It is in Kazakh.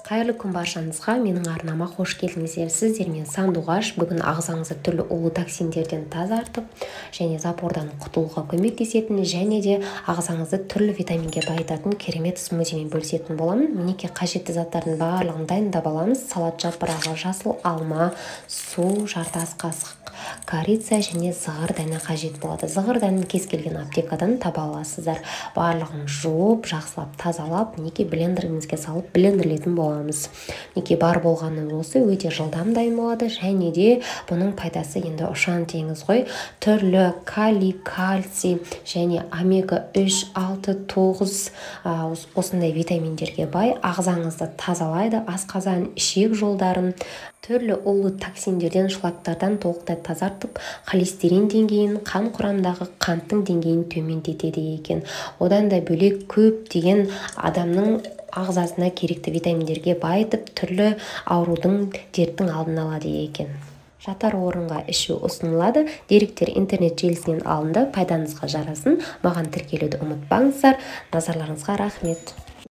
Қайырлы күн баршаңызға, менің арнама қош келдіңіздер. Сіздермен Сандуғаш. Бүгін ағзаңызды түрлі улы токсиндерден тазартып, және запордан құтылуға көмектесетін, және де ағзаңызды түрлі витаминге байытатын керемет смузимен бөлісетін боламын. Мінекей қажетті заттардың барлығын дайындап аламыз. Салат жапырағы, жасыл алма, су, жарты ас қасық корица және зығыр дәні қажет болады. Зығыр дәнін кез келген аптекадан таба аласыздар. Барлығын жуып, жақсылап тазалап, мінекей блендеріңізге салып блендерлейтін боламыз. Мінекей бар болғаны осы, өте жылдам дайын болады, және де бұның пайдасы енді ұшан теңіз ғой. Түрлі калий, кальций және омега 3, 6, 9 осындай витаминдерге бай, ағзаңызды тазалайды, асқазан, ішек жолдарын, түрлі улы токсиндерден, шлактардан толықтай тазартып, холестерин деңгейін, қан құрамындағы қанттың деңгейін төмендетеді екен. Одан да бөлек көптеген адамның ағзасына керекті витаминдерге байытып, түрлі аурудың, дерттің алдын алады екен. Жатар орынға ішу ұсынылады. Деректер интернет желісінен алынды. Пайдаңызға жарасын. Маған тіркелуді ұмытпаңыздар. Назарларыңызға рахмет.